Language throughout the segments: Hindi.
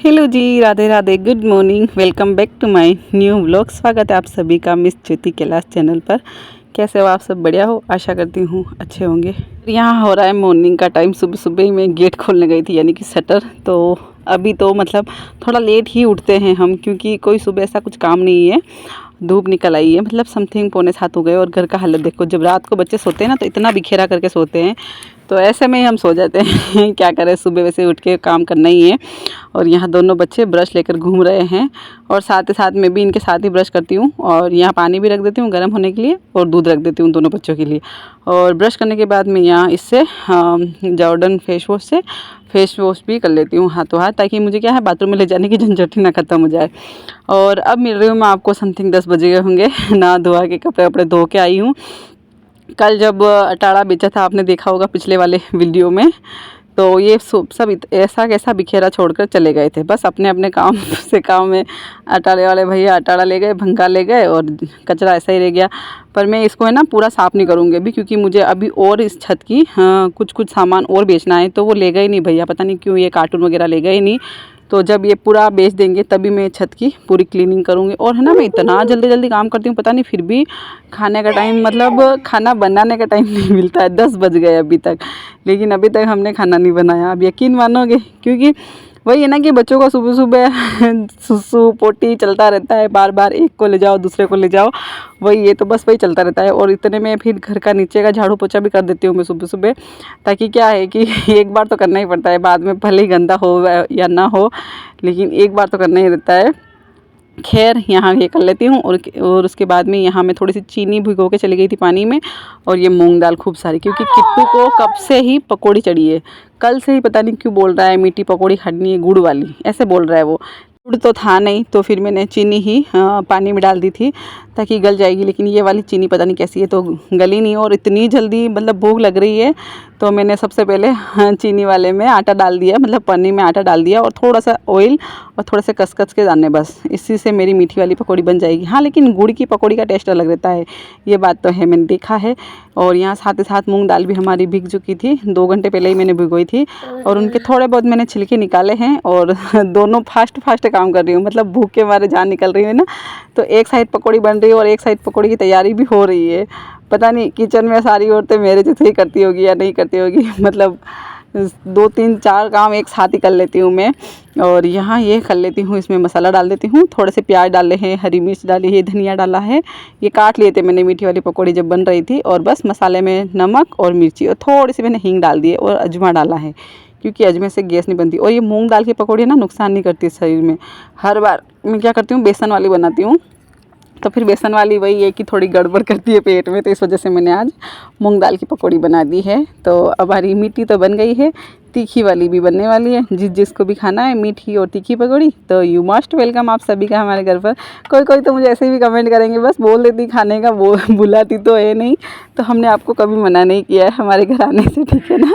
हेलो जी, Radhe Radhe, good morning, welcome back to my new vlog. स्वागत है आप सभी का मिस ज्योति कैलाश चैनल पर। कैसे हो आप सब? बढ़िया हो, आशा करती हूँ अच्छे होंगे। यहाँ हो रहा है मॉर्निंग का टाइम। सुबह सुबह ही मैं गेट खोलने गई थी, यानी कि शटर। तो अभी तो मतलब थोड़ा लेट ही उठते हैं हम, क्योंकि कोई सुबह ऐसा कुछ काम नहीं है। धूप निकल आई है, मतलब समथिंग 6:45 हो गए। और घर का हालत देखो, जब रात को बच्चे सोते हैं ना तो इतना बिखेरा करके सोते हैं, तो ऐसे में ही हम सो जाते हैं। क्या करें, सुबह वैसे उठ के काम करना ही है। और यहाँ दोनों बच्चे ब्रश लेकर घूम रहे हैं, और साथ ही साथ मैं भी इनके साथ ही ब्रश करती हूँ। और यहाँ पानी भी रख देती हूँ गर्म होने के लिए, और दूध रख देती हूँ दोनों बच्चों के लिए। और ब्रश करने के बाद मैं यहाँ इससे जॉर्डन फेस वॉश से फेस वॉश भी कर लेती हूँ हाथों हाथ, ताकि मुझे क्या है, बाथरूम में ले जाने की झंझट ही ना ख़त्म हो जाए। और अब मिल रही हूँ मैं आपको, समथिंग 10 बजे गए होंगे। नहा धोआ के कपड़े वपड़े धो के आई हूँ। कल जब अटाड़ा बेचा था, आपने देखा होगा पिछले वाले वीडियो में, तो ये सब ऐसा कैसा बिखेरा छोड़कर चले गए थे। बस अपने अपने काम से काम में अटाड़े वाले भैया अटाड़ा ले गए, भंगा ले गए, और कचरा ऐसा ही रह गया। पर मैं इसको है ना पूरा साफ़ नहीं करूँगी अभी, क्योंकि मुझे अभी और इस छत की कुछ सामान और बेचना है। तो वो ले गए नहीं भैया, पता नहीं क्यों ये कार्टून वगैरह ले गए नहीं। तो जब ये पूरा बेच देंगे तभी मैं छत की पूरी क्लीनिंग करूँगी। और है ना, मैं इतना जल्दी जल्दी काम करती हूँ, पता नहीं, फिर भी खाने का टाइम, मतलब खाना बनाने का टाइम नहीं मिलता है। 10 बज गए अभी तक, लेकिन अभी तक हमने खाना नहीं बनाया। अब यकीन मानोगे, क्योंकि वही है ना कि बच्चों का सुबह सुबह सुसु पोटी चलता रहता है, बार बार एक को ले जाओ दूसरे को ले जाओ, वही ये तो बस वही चलता रहता है। और इतने में फिर घर का नीचे का झाड़ू पोछा भी कर देती हूँ मैं सुबह सुबह, ताकि क्या है कि एक बार तो करना ही पड़ता है, बाद में भले ही गंदा हो या ना हो, लेकिन एक बार तो करना ही रहता है। खैर, यहाँ ये कर लेती हूँ। और उसके बाद में यहाँ मैं थोड़ी सी चीनी भिगो के चली गई थी पानी में, और ये मूंग दाल खूब सारी, क्योंकि किट्टू को कब से ही पकौड़ी चढ़ी है। कल से ही पता नहीं क्यों बोल रहा है मीठी पकौड़ी खानी है, गुड़ वाली, ऐसे बोल रहा है वो। गुड़ तो था नहीं, तो फिर मैंने चीनी ही पानी में डाल दी थी ताकि गल जाएगी। लेकिन ये वाली चीनी पता नहीं कैसी है, तो गली नहीं। और इतनी जल्दी मतलब भूख लग रही है, तो मैंने सबसे पहले चीनी वाले में आटा डाल दिया, मतलब पन्नी में आटा डाल दिया, और थोड़ा सा ऑयल और थोड़े से कस के दाने, बस इसी से मेरी मीठी वाली पकौड़ी बन जाएगी। हाँ, लेकिन गुड़ की पकौड़ी का टेस्ट अलग रहता है, ये बात तो है, मैंने देखा है। और यहाँ साथ ही साथ मूंग दाल भी हमारी भीग चुकी थी, 2 घंटे पहले ही मैंने भिगोई थी, और उनके थोड़े बहुत मैंने छिलके निकाले हैं। और दोनों फास्ट काम कर रही हूँ, मतलब भूख के मारे जान निकल रही है ना। तो एक साइड पकौड़ी बन रही है और एक साइड पकौड़ी की तैयारी भी हो रही है। पता नहीं किचन में सारी औरतें मेरे जैसे ही करती होगी या नहीं करती होगी, मतलब 2 3 4 काम एक साथ ही कर लेती हूँ मैं। और यहाँ ये कर लेती हूँ, इसमें मसाला डाल देती हूँ, थोड़े से प्याज डाले हैं, हरी मिर्च डाली है, धनिया डाला है, ये काट लिए थे मैंने मीठी वाली पकौड़ी जब बन रही थी। और बस मसाले में नमक और मिर्ची, और थोड़ी सी मैंने हींग डाल दी है, और अजमा डाला है, क्योंकि अजमे से गैस नहीं बनती। और ये मूंग दाल की पकौड़ी ना नुकसान नहीं करती शरीर में। हर बार मैं क्या करती हूँ, बेसन वाली बनाती हूँ, तो फिर बेसन वाली वही है कि थोड़ी गड़बड़ करती है पेट में, तो इस वजह से मैंने आज मूंग दाल की पकौड़ी बना दी है। तो अब हमारी मीठी तो बन गई है, तीखी वाली भी बनने वाली है। जिसको भी खाना है मीठी और तीखी पकौड़ी, तो यू मस्ट वेलकम आप सभी का हमारे घर पर। कोई तो मुझे ऐसे भी कमेंट करेंगे, बस बोल देती खाने का, वो बुलाती तो है नहीं। तो हमने आपको कभी मना नहीं किया है हमारे घर आने से, ठीक है ना।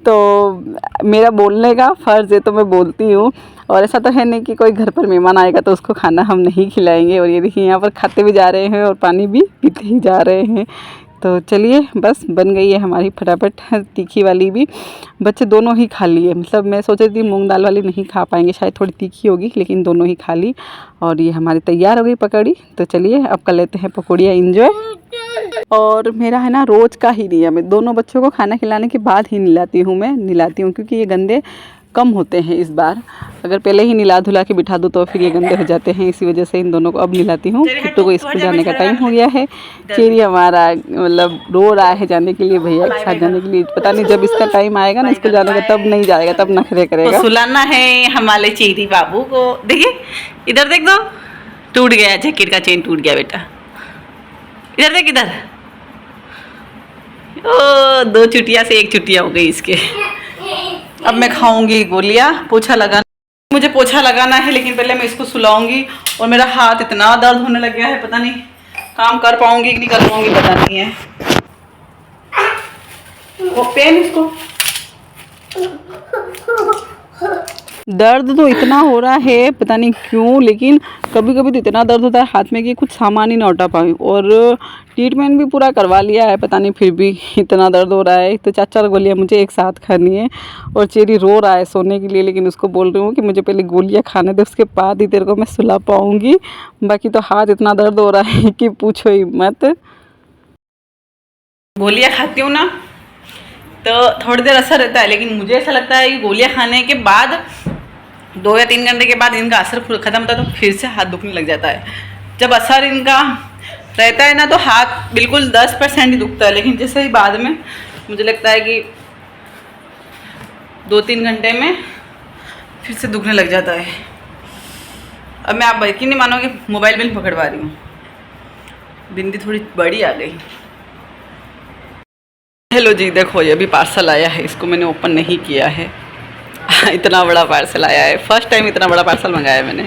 तो मेरा बोलने का फ़र्ज़ है, तो मैं बोलती हूँ। और ऐसा तो है नहीं कि कोई घर पर मेहमान आएगा तो उसको खाना हम नहीं खिलाएंगे। और ये देखिए, यहाँ पर खाते भी जा रहे हैं और पानी भी पीते ही जा रहे हैं। तो चलिए, बस बन गई है हमारी फटाफट तीखी वाली भी। बच्चे दोनों ही खा लिए, मतलब मैं सोच रही थी मूंग दाल वाली नहीं खा पाएंगे, शायद थोड़ी तीखी होगी, लेकिन दोनों ही खा ली। और ये हमारी तैयार हो गई पकौड़ी। तो चलिए, अब कर लेते हैं पकौड़ियाँ इंजॉय। और मेरा है ना रोज़ का ही नियम है, दोनों बच्चों को खाना खिलाने के बाद ही नहलाती हूँ, क्योंकि ये गंदे कम होते हैं इस बार। अगर पहले ही नहला धुला के बिठा दूँ तो फिर ये गंदे हो जाते हैं, इसी वजह से इन दोनों को अब नहलाती हूँ। किट्टू को स्कूल जाने का टाइम हो गया है। चेरी हमारा मतलब रो रहा है जाने के लिए, भैया के साथ जाने के लिए। पता नहीं जब इसका टाइम आएगा ना स्कूल जाने का, तब नहीं जाएगा, तब नखरे करेगा। सुलाना है हमारे चेरी बाबू को। देखिए, इधर देख दो, टूट गया जैकेट का चेन, टूट गया बेटा। इधर देख, इधर। ओ, 2 चुटिया से 1 चुटिया हो गई इसके। अब मैं खाऊंगी गोलियां। पोछा लगाना, मुझे पोछा लगाना है, लेकिन पहले मैं इसको सुलाऊंगी। और मेरा हाथ इतना दर्द होने लग गया है, पता नहीं काम कर पाऊंगी कि नहीं कर पाऊंगी, पता नहीं है। वो पेन इसको दर्द तो इतना हो रहा है पता नहीं क्यों, लेकिन कभी कभी तो इतना दर्द होता है हाथ में कि कुछ सामान ही ना उठा पाऊँ। और ट्रीटमेंट भी पूरा करवा लिया है, पता नहीं फिर भी इतना दर्द हो रहा है। तो 4 गोलियाँ मुझे एक साथ खानी है। और चेरी रो रहा है सोने के लिए, लेकिन उसको बोल रही हूँ कि मुझे पहले गोलियाँ खाने दे, उसके बाद ही तेरे को मैं सुला पाऊँगी। बाकी तो हाथ इतना दर्द हो रहा है कि पूछो ही मत। गोलियाँ खाती हूँ ना तो थोड़ी देर असर रहता है, लेकिन मुझे ऐसा लगता है कि गोलियाँ खाने के बाद 2 या 3 घंटे के बाद इनका असर ख़त्म होता है तो फिर से हाथ दुखने लग जाता है। जब असर इनका रहता है ना तो हाथ बिल्कुल 10% ही दुखता है, लेकिन जैसे ही बाद में मुझे लगता है कि 2-3 घंटे में फिर से दुखने लग जाता है। अब मैं आप यकीन नहीं मानोगे, मोबाइल में पकड़ पा रही हूँ, बिंदी थोड़ी बड़ी आ गई। हेलो जी, देखो ये अभी पार्सल आया है, इसको मैंने ओपन नहीं किया है। इतना बड़ा पार्सल आया है, फर्स्ट टाइम इतना बड़ा पार्सल मंगाया है मैंने।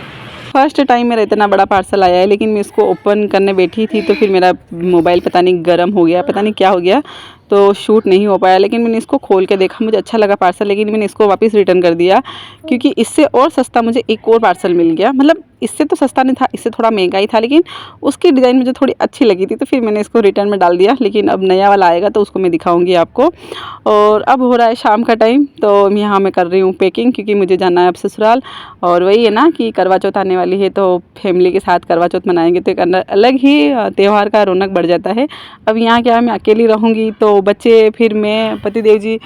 फर्स्ट टाइम मेरा इतना बड़ा पार्सल आया है, लेकिन मैं इसको ओपन करने बैठी थी तो फिर मेरा मोबाइल पता नहीं गर्म हो गया, पता नहीं क्या हो गया, तो शूट नहीं हो पाया। लेकिन मैंने इसको खोल के देखा, मुझे अच्छा लगा पार्सल, लेकिन मैंने इसको वापस रिटर्न कर दिया क्योंकि इससे और सस्ता मुझे एक और पार्सल मिल गया। मतलब इससे तो सस्ता नहीं था, इससे थोड़ा महंगा ही था, लेकिन उसकी डिज़ाइन मुझे थोड़ी अच्छी लगी थी तो फिर मैंने इसको रिटर्न में डाल दिया। लेकिन अब नया वाला आएगा तो उसको मैं दिखाऊंगी आपको। और अब हो रहा है शाम का टाइम, तो यहाँ मैं कर रही हूँ पैकिंग क्योंकि मुझे जाना है अब ससुराल। और वही है ना कि करवा चौथ आने वाली है तो फैमिली के साथ करवा चौथ मनाएंगे तो एक अलग ही त्यौहार का रौनक बढ़ जाता है। अब यहाँ क्या मैं अकेली रहूँगी तो बच्चे, फिर मैं, पतिदेव जी,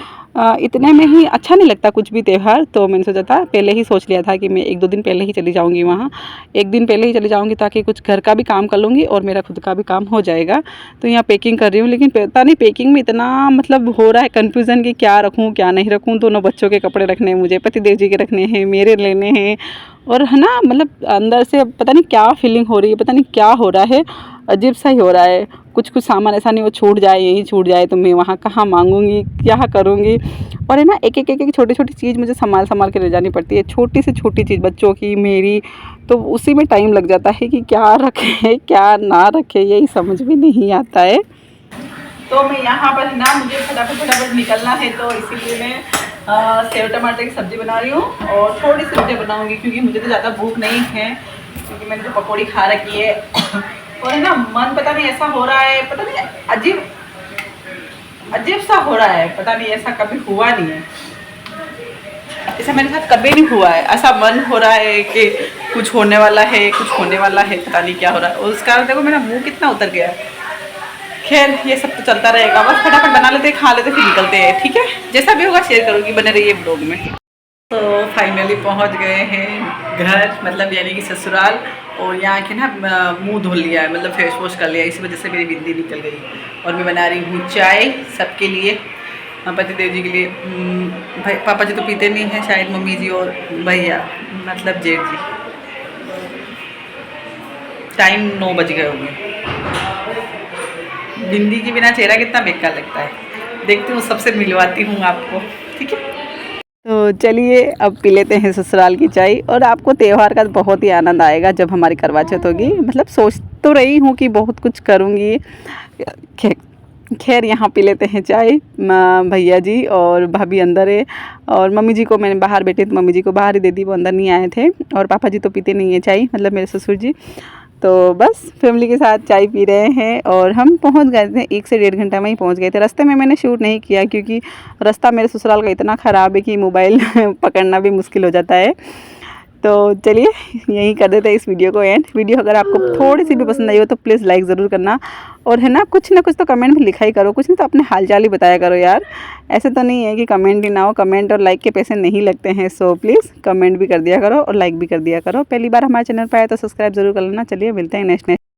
इतने में ही अच्छा नहीं लगता कुछ भी त्यौहार। तो मैंने सोचा था, पहले ही सोच लिया था कि मैं 1-2 दिन पहले ही चली जाऊंगी वहाँ, 1 दिन पहले ही चली जाऊंगी ताकि कुछ घर का भी काम कर लूँगी और मेरा खुद का भी काम हो जाएगा। तो यहाँ पैकिंग कर रही हूँ, लेकिन पता नहीं पैकिंग में इतना मतलब हो रहा है कन्फ्यूज़न कि क्या रखूँ क्या नहीं रखूँ। दोनों बच्चों के कपड़े रखने हैं मुझे, पतिदेव जी के रखने हैं, मेरे लेने हैं, और है ना मतलब अंदर से पता नहीं क्या फीलिंग हो रही है, पता नहीं क्या हो रहा है, अजीब सा ही हो रहा है। कुछ सामान ऐसा नहीं वो छूट जाए, यही छूट जाए तो मैं वहाँ कहाँ मांगूंगी, क्या करूँगी। और है ना एक एक छोटी छोटी चीज़ मुझे संभाल के ले जानी पड़ती है, छोटी से छोटी चीज़ बच्चों की, मेरी, तो उसी में टाइम लग जाता है कि क्या रखे क्या ना रखे, यही समझ में नहीं आता है। तो मैं यहाँ पर ना मुझे फटाफट निकलना है, तो इसीलिए मैं सेव टमाटर की सब्ज़ी बना रही हूँ और थोड़ी सी मुझे बनाऊँगी क्योंकि मुझे तो ज़्यादा भूख नहीं है, क्योंकि मैंने तो पकौड़ी खा रखी है। और है ना मन पता नहीं ऐसा हो रहा है, पता नहीं अजीब सा हो रहा है, पता नहीं ऐसा कभी हुआ नहीं है, ऐसा मेरे साथ कभी नहीं हुआ है। ऐसा मन हो रहा है कि कुछ होने वाला है, पता नहीं क्या हो रहा है। और उस कारण देखो मेरा मुंह कितना उतर गया है। खैर ये सब तो चलता रहेगा, बस फटाफट बना लेते, खा लेते, फिर निकलते हैं, ठीक है। जैसा भी होगा शेयर करूँगी, बने रहिए ब्लॉग में। तो फाइनली पहुंच गए हैं घर, मतलब यानी कि ससुराल। और यहाँ के ना मुंह धो लिया है, मतलब फेस वॉश कर लिया, इसी वजह से मेरी बिंदी निकल गई। और मैं बना रही हूँ चाय सबके लिए, पतिदेव जी के लिए। भाई पापा जी तो पीते नहीं हैं शायद, मम्मी जी और भैया मतलब जेठ जी। टाइम 9 बज गए होंगे। बिंदी के बिना चेहरा कितना बेकार लगता है। देखती हूँ सबसे मिलवाती हूँ आपको, ठीक है। तो चलिए अब पी लेते हैं ससुराल की चाय। और आपको त्यौहार का बहुत ही आनंद आएगा जब हमारी करवा चौथ होगी। मतलब सोच तो रही हूँ कि बहुत कुछ करूँगी। खैर यहाँ पी लेते हैं चाय। भैया जी और भाभी अंदर है, और मम्मी जी को मैंने बाहर बैठे तो मम्मी जी को बाहर ही दे दी, वो अंदर नहीं आए थे। और पापा जी तो पीते नहीं है चाय, मतलब मेरे ससुर जी। तो बस फैमिली के साथ चाय पी रहे हैं। और हम पहुंच गए थे, 1 से 1.5 घंटा में ही पहुंच गए थे। रास्ते में मैंने शूट नहीं किया क्योंकि रास्ता मेरे ससुराल का इतना ख़राब है कि मोबाइल पकड़ना भी मुश्किल हो जाता है। तो चलिए यहीं कर देते हैं इस वीडियो को एंड। वीडियो अगर आपको थोड़ी सी भी पसंद आई हो तो प्लीज़ लाइक ज़रूर करना। और है ना कुछ तो कमेंट में लिखा ही करो, कुछ नहीं तो अपने हालचाल ही बताया करो यार। ऐसे तो नहीं है कि कमेंट ही ना हो, कमेंट और लाइक के पैसे नहीं लगते हैं। सो प्लीज़ कमेंट भी कर दिया करो और लाइक भी कर दिया करो। पहली बार हमारे चैनल पर आए तो सब्सक्राइब ज़रूर कर लेना। चलिए मिलते हैं नेक्स्ट